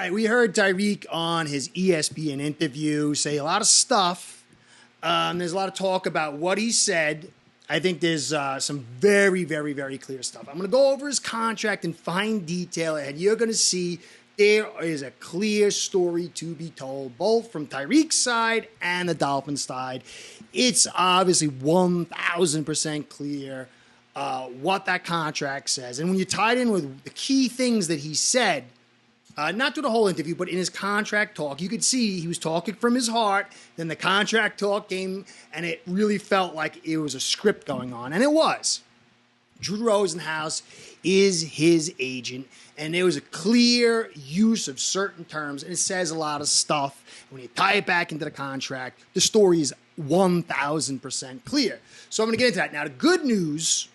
right, we heard Tyreek on his ESPN interview say a lot of stuff. There's a lot of talk about what he said. I think there's some very, very, very clear stuff. I'm going to go over his contract in fine detail, and you're going to see there is a clear story to be told, both from Tyreek's side and the Dolphins side. It's obviously 1,000% clear what that contract says. And when you tie it in with the key things that he said, not through the whole interview, but in his contract talk, you could see he was talking from his heart. Then the contract talk came, and it really felt like it was a script going on. And it was. Drew Rosenhaus is his agent, and there was a clear use of certain terms, and it says a lot of stuff. When you tie it back into the contract, the story is 1,000% clear. So I'm going to get into that. Now, the good news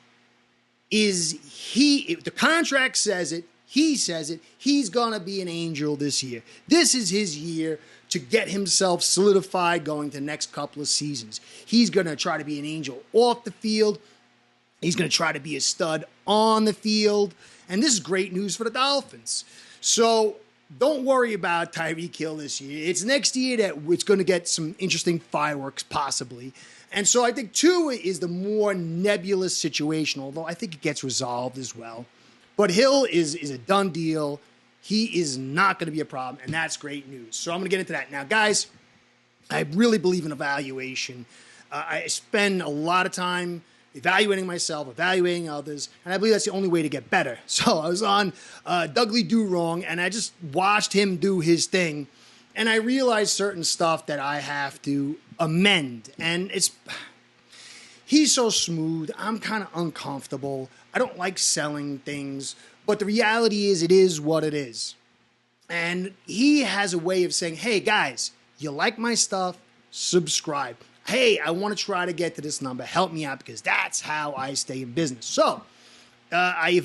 is the contract says it, he says it, he's going to be an Angel this year. This is his year to get himself solidified going to the next couple of seasons. He's going to try to be an Angel off the field. He's going to try to be a stud on the field. And this is great news for the Dolphins. So don't worry about Tyreek Hill this year. It's next year that it's going to get some interesting fireworks possibly. And so I think Tua is the more nebulous situation, although I think it gets resolved as well. But Hill is a done deal. He is not going to be a problem, and that's great news. So I'm going to get into that. Now, guys, I really believe in evaluation. I spend a lot of time evaluating myself, evaluating others, and I believe that's the only way to get better. So I was on Dougly Do Wrong, and I just watched him do his thing, and I realized certain stuff that I have to amend. And he's so smooth. I'm kind of uncomfortable. I don't like selling things, but the reality is it is what it is. And he has a way of saying, hey, guys, you like my stuff? Subscribe. Hey, I want to try to get to this number. Help me out, because that's how I stay in business. So I got to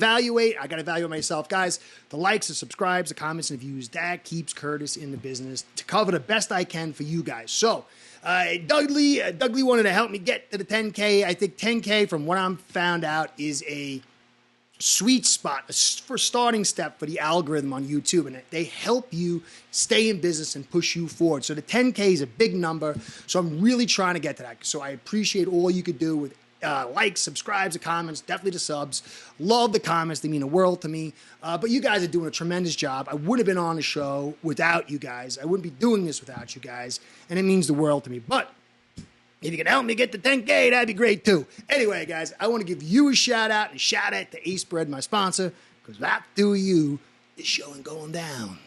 evaluate myself. Guys, the likes, the subscribes, the comments, and views, that keeps Curtis in the business to cover the best I can for you guys. So Dougly wanted to help me get to the 10K. I think 10K, from what I'm found out, is a sweet spot for starting step for the algorithm on YouTube, and they help you stay in business and push you forward. So the 10K is a big number, so I'm really trying to get to that. So I appreciate all you could do with likes, subscribes, and comments, definitely the subs. Love the comments. They mean the world to me. But you guys are doing a tremendous job. I wouldn't have been on the show without you guys. I wouldn't be doing this without you guys, and it means the world to me. But if you can help me get to 10K, that'd be great too. Anyway, guys, I want to give you a shout out, and shout out to Ace Bread, my sponsor, because without you, this show ain't going down.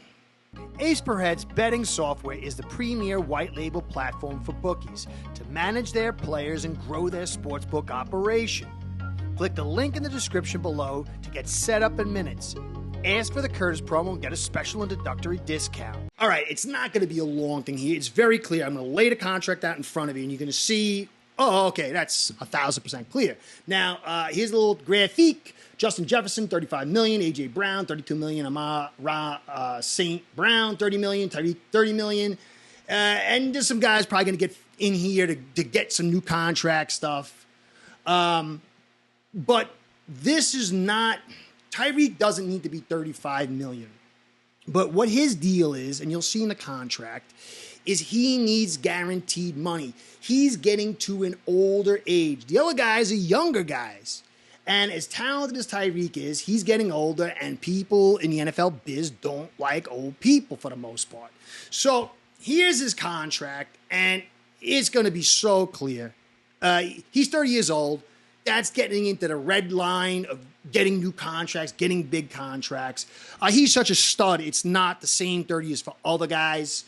Ace Per Head's betting software is the premier white label platform for bookies to manage their players and grow their sportsbook operation. Click the link in the description below to get set up in minutes. Ask for the Curtis promo and get a special introductory discount. All right, it's not going to be a long thing here. It's very clear. I'm going to lay the contract out in front of you, and you're going to see, oh, okay, that's 1,000% clear. Now, here's a little graphique. Justin Jefferson, $35 million. A.J. Brown, $32 million. Amon-Ra St. Brown, $30 million. Tyreek, $30 million. And there's some guys probably going to get in here to get some new contract stuff. But this is not... Tyreek doesn't need to be $35 million. But what his deal is, and you'll see in the contract, is he needs guaranteed money. He's getting to an older age. The other guys are younger guys. And as talented as Tyreek is, he's getting older, and people in the NFL biz don't like old people for the most part. So here's his contract, and it's going to be so clear. He's 30 years old. That's getting into the red line of getting new contracts, getting big contracts. He's such a stud. It's not the same 30 as for other guys.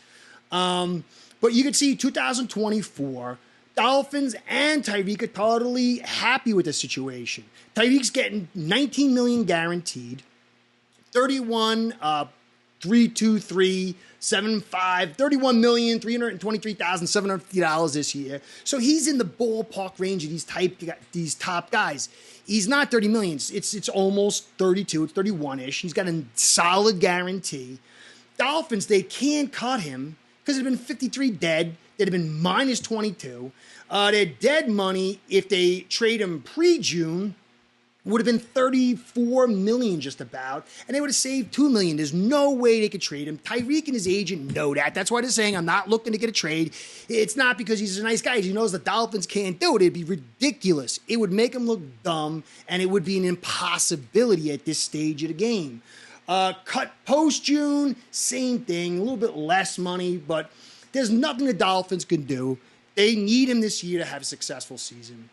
But you can see 2024, Dolphins and Tyreek are totally happy with the situation. Tyreek's getting $19 million guaranteed, 31,323,723,750 this year. So he's in the ballpark range of these top guys. He's not 30 million. It's almost 32. It's 31-ish. He's got a solid guarantee. Dolphins, they can't cut him because there'd been 53 dead. They'd have been minus 22. Their dead money, if they trade him pre-June, would have been $34 million just about, and they would have saved $2 million. There's no way they could trade him. Tyreek and his agent know that. That's why they're saying, I'm not looking to get a trade. It's not because he's a nice guy. He knows the Dolphins can't do it. It'd be ridiculous. It would make him look dumb, and it would be an impossibility at this stage of the game. Cut post-June, same thing, a little bit less money, but there's nothing the Dolphins can do. They need him this year to have a successful season.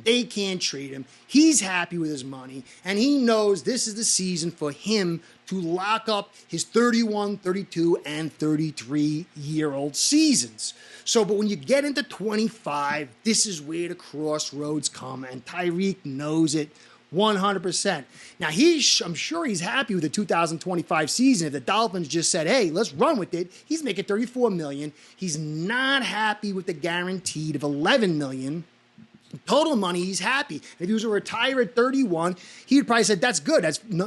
They can't trade him. He's happy with his money, and he knows this is the season for him to lock up his 31, 32, and 33-year-old seasons. So, but when you get into 25, this is where the crossroads come, and Tyreek knows it 100%. Now, I'm sure he's happy with the 2025 season. If the Dolphins just said, hey, let's run with it, he's making $34 million. He's not happy with the guaranteed of $11 million. Total money, he's happy. If he was to retire at 31, he would probably say, that's good.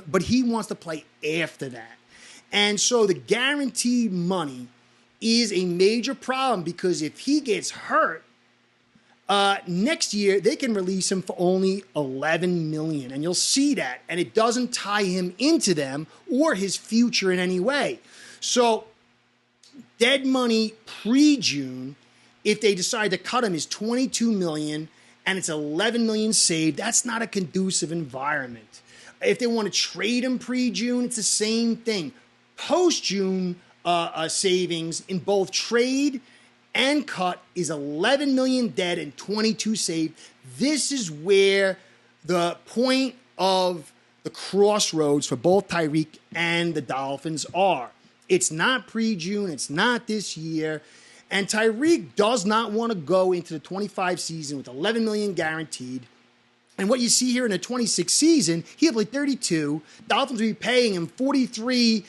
But he wants to play after that. And so the guaranteed money is a major problem because if he gets hurt, next year they can release him for only $11 million. And you'll see that. And it doesn't tie him into them or his future in any way. So dead money pre-June, if they decide to cut him, is $22 million. And it's $11 million saved. That's not a conducive environment. If they want to trade him pre-June, it's the same thing. Post-June savings in both trade and cut is $11 million dead and $22 saved. This is where the point of the crossroads for both Tyreek and the Dolphins are. It's not pre-June. It's not this year. And Tyreek does not want to go into the 25 season with $11 million guaranteed. And what you see here in the 26 season, he'll play 32. Dolphins will be paying him $44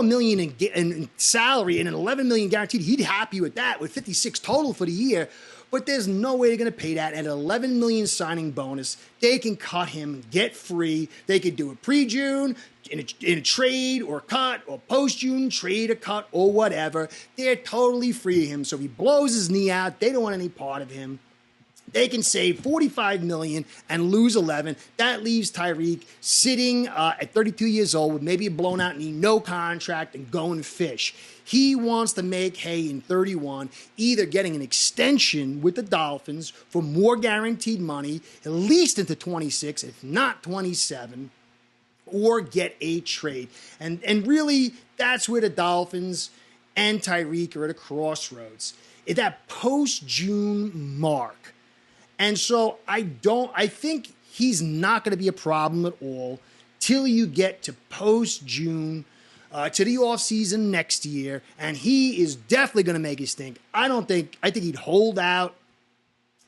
million in salary and an $11 million guaranteed. He'd be happy with that, with 56 total for the year. But there's no way they're going to pay that. At an $11 million signing bonus, they can cut him, get free. They could do it pre-June, in a trade or cut, or post-June, trade or cut, or whatever. They're totally free of him. So if he blows his knee out, they don't want any part of him. They can save $45 million and lose 11. That leaves Tyreek sitting at 32 years old with maybe a blown out knee, no contract, and going fish. He wants to make hay in 31, either getting an extension with the Dolphins for more guaranteed money, at least into 26, if not 27, or get a trade. And really, that's where the Dolphins and Tyreek are at a crossroads. At that post-June mark. And so I think he's not going to be a problem at all till you get to post-June, to the offseason next year. And he is definitely going to make his stink. I think he'd hold out.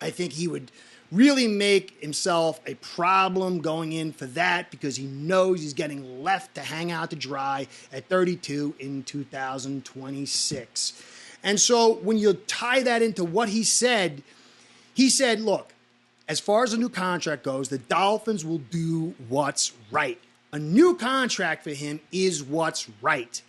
I think he would really make himself a problem going in for that because he knows he's getting left to hang out to dry at 32 in 2026. And so when you tie that into what he said, look, as far as a new contract goes, the Dolphins will do what's right. A new contract for him is what's right.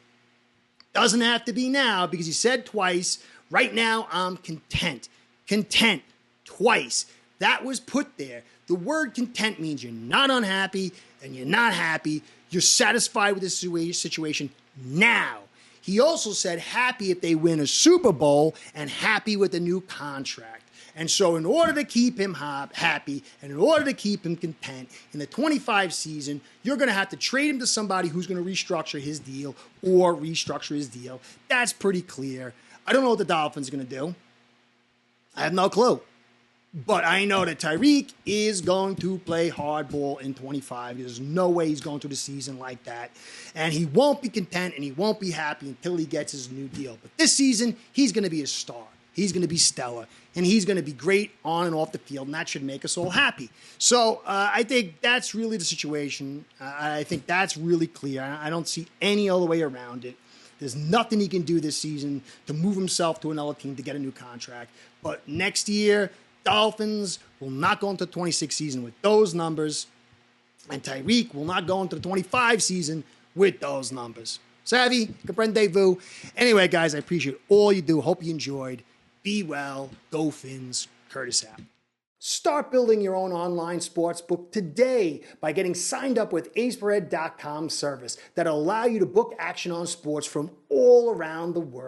Doesn't have to be now because he said twice, right now I'm content. Content, twice. That was put there. The word content means you're not unhappy and you're not happy. You're satisfied with this situation now. He also said happy if they win a Super Bowl and happy with a new contract. And so in order to keep him happy and in order to keep him content in the 25 season, you're going to have to trade him to somebody who's going to restructure his deal or restructure his deal. That's pretty clear. I don't know what the Dolphins are going to do. I have no clue. But I know that Tyreek is going to play hardball in 25. There's no way he's going through the season like that. And he won't be content and he won't be happy until he gets his new deal. But this season, he's going to be a star. He's going to be stellar. And he's going to be great on and off the field. And that should make us all happy. So I think that's really the situation. I think that's really clear. I don't see any other way around it. There's nothing he can do this season to move himself to another team to get a new contract. But next year, Dolphins will not go into the 26 season with those numbers, and Tyreek will not go into the 25 season with those numbers. Savvy? Comprendez-vous? Anyway, guys, I appreciate all you do. Hope you enjoyed. Be well. Go Fins. Curtis out. Start building your own online sportsbook today by getting signed up with AceBread.com service that'll allow you to book action on sports from all around the world.